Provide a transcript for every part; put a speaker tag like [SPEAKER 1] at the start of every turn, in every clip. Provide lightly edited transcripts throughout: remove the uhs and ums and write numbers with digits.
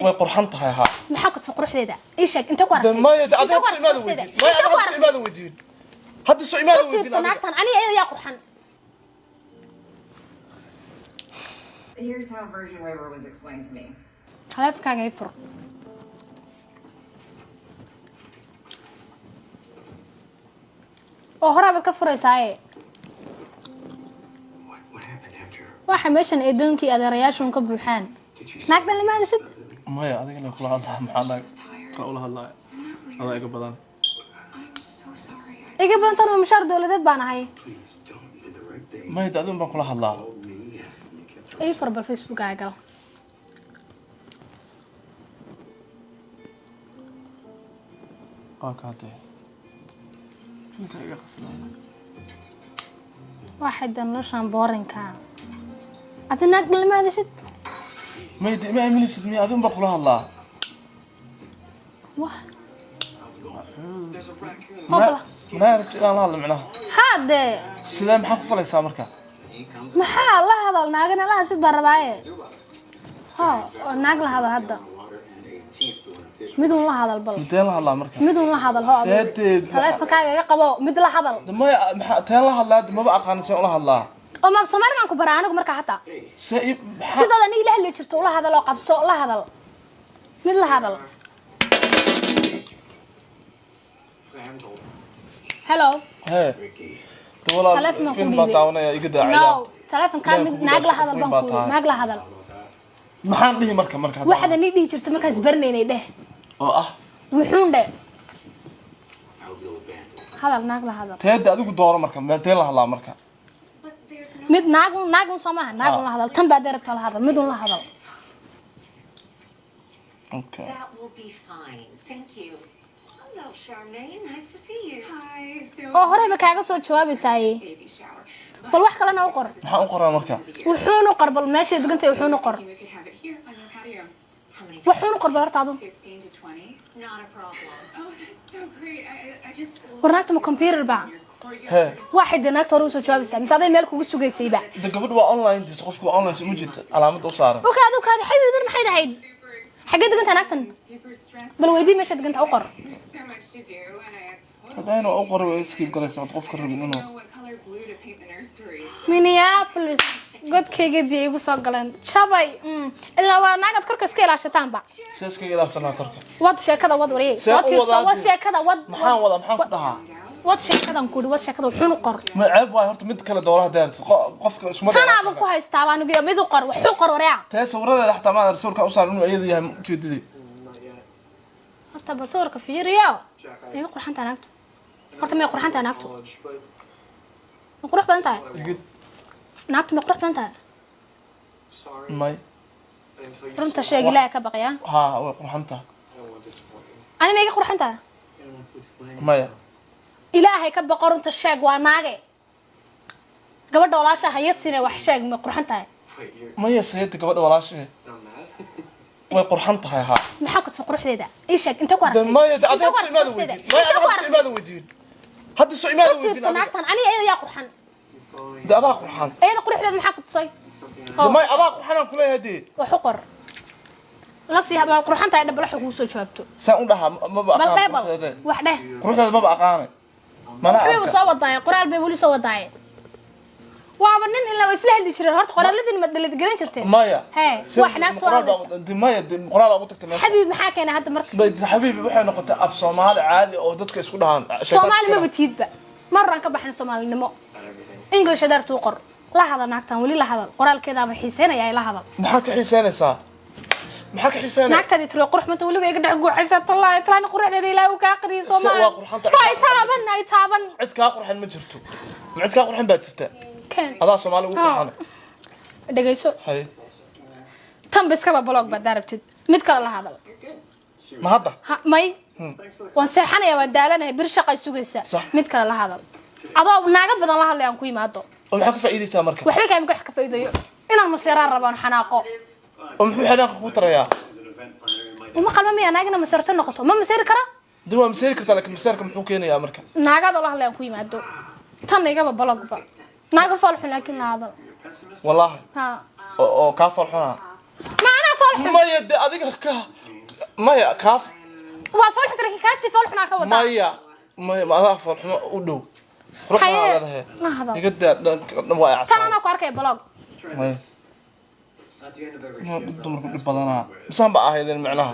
[SPEAKER 1] وقرحنت هاي ها
[SPEAKER 2] محاكد سقروح ذا إيش أنت قرأت
[SPEAKER 1] ما يد هذا السؤال ماذا وجد ما هذا السؤال ماذا وجد هذا السؤال ماذا وجد
[SPEAKER 2] صنعتن أنا يا قرحن
[SPEAKER 3] Here's how version waiver was explained to me.
[SPEAKER 2] خلاف كان يفرق هرا بتكفر إساءة واحد ماشان إدونكي أدرياشون كبوحان ناقدر لما نشد
[SPEAKER 1] ما يا هذا كله الله محلك كله الله هذا يقبلان
[SPEAKER 2] يقبلان ترى مشار دولة بانا هاي
[SPEAKER 1] ما يدعون بقول الله
[SPEAKER 2] أي فرق بالفيسبوك عقل
[SPEAKER 1] كاتي فين كان يغسلون
[SPEAKER 2] واحد نوشان بورين كان أتناق لما هذا شد
[SPEAKER 1] ما يعمل ستمية أذن بقول الله
[SPEAKER 2] واه
[SPEAKER 1] ما يعرف لا الله معناه
[SPEAKER 2] هذا
[SPEAKER 1] سلام حق فلا يسامرك
[SPEAKER 2] محا الله هذا ناقنا لا شد برباية ها ناقل هذا مدون الله هذا البلد
[SPEAKER 1] مدين الله مركب
[SPEAKER 2] مدون الله هذا الهواء ثلاث فكاية يقبوا مد الله هذا
[SPEAKER 1] ما تين الله الله ما بقى قان سؤال الله
[SPEAKER 2] وما بسمعنا عنكم برانك مركا حتى
[SPEAKER 1] سيب
[SPEAKER 2] سيدا دني له اللي شرتوا الله هذا لو قبسوا الله هذا مد الله هذا هلو
[SPEAKER 1] هي والله فين بطاونا يقدر عيال
[SPEAKER 2] ثلاثة كان ناقل هذا البنك ناقل هذا
[SPEAKER 1] maxaan dhihi marka
[SPEAKER 2] waxaad ani dhihi jirtay markaas barnaynay dheh
[SPEAKER 1] oo
[SPEAKER 2] wuxuun dheh hadal naag la hadal
[SPEAKER 1] teeda adigu dooro marka meelteen la hadlaa marka
[SPEAKER 2] mid naag Soomaha naag la hadal tan baad rabtaa la hadal mid la hadal
[SPEAKER 1] okay
[SPEAKER 4] that will be fine thank you hello Charmaine nice to see you hi
[SPEAKER 2] oo hore ma kaaga soo jawaabaysay bal wax kale na u qor
[SPEAKER 1] maxaan u qoraa marka
[SPEAKER 2] wuxuun u qor bal meesha degantay wuxuun u qor wuxuun u qor bal horta adu
[SPEAKER 4] 15 to 20 not a problem oh that's so great I just
[SPEAKER 2] warnaagta ma computer ba
[SPEAKER 1] he
[SPEAKER 2] واحد naagta hore u soo jawaabaysay misaday meel kugu sugaysay ba
[SPEAKER 1] da gabadh waa online dis qofku waa online soo jeed calaamad u saaran
[SPEAKER 2] okaadi xabiidir maxay dhahayd xagee degantay naagtan bal weydii meesha degantay u qor
[SPEAKER 4] so much to do and I have
[SPEAKER 1] hadayna u qor way skip galaysaa qofka rabin inuu
[SPEAKER 4] what color blue to paint the nursery
[SPEAKER 2] Minneapolis godkayga bi igu soo galeen jabay ilaa waa naagad korka iska ilaashataan ba
[SPEAKER 1] seeska ilaasana korka
[SPEAKER 2] wad sheekada wad wariyay soo tiirso wad sheekada wad
[SPEAKER 1] maxaan ku dhahaa
[SPEAKER 2] wad sheekadan ku wad sheekada wuxuu qor
[SPEAKER 1] ma ceeb waay horta mid kale dooraha deer qofka isma
[SPEAKER 2] tanaba ku haystaa baan ugu mid qor wuxuu qor waryaa
[SPEAKER 1] taa sawirada xataa ma rasuulka u saaran inuu ayada yahay jeedadii
[SPEAKER 2] horta bal sawirka fiiriyo iga qurxanta naagto horta ma qurxanta naagto ma qurux badan tahay naagto ma qurux badan tahay
[SPEAKER 1] may
[SPEAKER 2] runta sheegi laa ka baqaya
[SPEAKER 1] ha way qurxanta
[SPEAKER 2] ani ma iga qurxanta
[SPEAKER 1] maya
[SPEAKER 2] ilaahay ka baqo runta sheeg waa naage gabadha walaasha hayad sinay wax sheeg ma qurxanta
[SPEAKER 1] maya sayid gabadha walaasha way qurxantahay ha
[SPEAKER 2] maxaa ku soo quruxdeeda ii sheeg inta ku aragtay
[SPEAKER 1] maya adiga soo imaada wajin maya adiga soo imaada wajin hadda soo imaada wajin
[SPEAKER 2] naagtan ani ayada yaa qurxan
[SPEAKER 1] adaa qurxan
[SPEAKER 2] ayada quruxdeeda maxaa ku tusay
[SPEAKER 1] maya adaa qurxan aan kula hadii
[SPEAKER 2] wax u qor la sii hadal qurxantahay dhab la xugu soo jawaabto
[SPEAKER 1] saan u dhaha ma ba
[SPEAKER 2] aqaan wax dheh
[SPEAKER 1] quruxdeeda ma ba aqaan mana
[SPEAKER 2] wuxuu soo wadaay qoraal bay wali soo wadaay waaba nin ilaa isla hadli jiray horta qoraaladin ma dhalid garan jirtay
[SPEAKER 1] maya
[SPEAKER 2] he wax naag soo hadlaysa
[SPEAKER 1] maya qoraal ugu tagtay meesha
[SPEAKER 2] xabiib maxaa keenay hadda marka
[SPEAKER 1] xabiib waxay noqotay af Soomaali caadi oo dadka isku dhahan
[SPEAKER 2] Soomaali ma batiidba marran ka baxna Soomaalinimo English dartu qor la hada naagtan wali la hadal qoraalkeeda ba xiiseenaya la hadal
[SPEAKER 1] maxaa ka xiiseenaysaa maxaa ka xiiseenay
[SPEAKER 2] naagtadi tiro qurux manta waliba iga dhac guuxaysa tallaahi tlaan quruxdeeda ilaahu ka aqriyo Soomaali
[SPEAKER 1] waa qurxanta
[SPEAKER 2] ay taaban
[SPEAKER 1] cid ka qurxan ma jirto cid ka qurxan baa jirta adaa Soomaali ugu qurxan
[SPEAKER 2] dhageyso
[SPEAKER 1] hay
[SPEAKER 2] tan bas ka blog ba darabtid mid kale la hadal
[SPEAKER 1] ma hadda
[SPEAKER 2] may waan seexanaya waa daalanahay bir shaqay sugaysa mid kale la hadal adoo naaga badan la hadlay aan ku yimaado
[SPEAKER 1] oo maxaa ka faa'iideysaa marka
[SPEAKER 2] waxba ka imka ka faa'iideeyo inaan maseeraan rabaan xanaaqo
[SPEAKER 1] oo muxuu xanaaq ku tarayaa
[SPEAKER 2] uma qalma miya naagna maseerta noqoto ma maseeri kara
[SPEAKER 1] dib waa maseeri kartaa laakiin maseerka muxuu keenayaa marka
[SPEAKER 2] naagada la hadlay aan ku yimaado tan igaba blog ba naaga falxun laakiin la hadal
[SPEAKER 1] wallahi
[SPEAKER 2] ha
[SPEAKER 1] oo ka falxuna
[SPEAKER 2] ما أنا فالحن
[SPEAKER 1] maya de adiga ka maya kaas
[SPEAKER 2] waad falxun tiri kaasi falxun ka wada
[SPEAKER 1] maya ma adaa falxuma u dhow ruuxa leedahay
[SPEAKER 2] ma hada
[SPEAKER 1] iga daa waa
[SPEAKER 2] tan
[SPEAKER 1] acsan
[SPEAKER 2] ana ku arkay blog
[SPEAKER 1] maya ma dumarku dhib badanaa misaan ba ahaydeen macnaha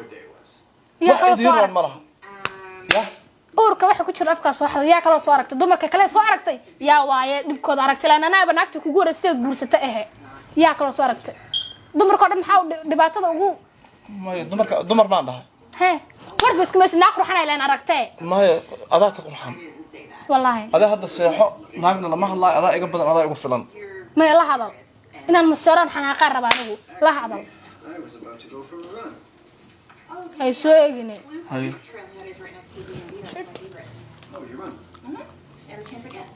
[SPEAKER 2] ya kala soo
[SPEAKER 1] ma
[SPEAKER 2] aragtay
[SPEAKER 1] malaha ya
[SPEAKER 2] uurka waxa ku jira afka soo xaday yaa kala soo aragtay dumarka kale soo aragtay yaa waaye dhibkooda aragtay laana anaaba naagta ku guuraysteed guursata yaa kala soo aragtay dumarka dhan maxaa dhibaatada ugu
[SPEAKER 1] maya dumar baan dhahay
[SPEAKER 2] hee warba isku meesna naag ruuxana ilaan aragtay
[SPEAKER 1] maya adaa ka qurxan
[SPEAKER 2] wallahi
[SPEAKER 1] adaa hadda seexo naagna lama hadlaayo adaa iga badan adaa igu filan
[SPEAKER 2] ma la hadal inaan masaraan xanaaqaan rabaa anigu la hadal ay soo eegine
[SPEAKER 1] hay
[SPEAKER 5] Trailhead is right next to the B&B. That's my favorite. Oh, you run? Every chance I get.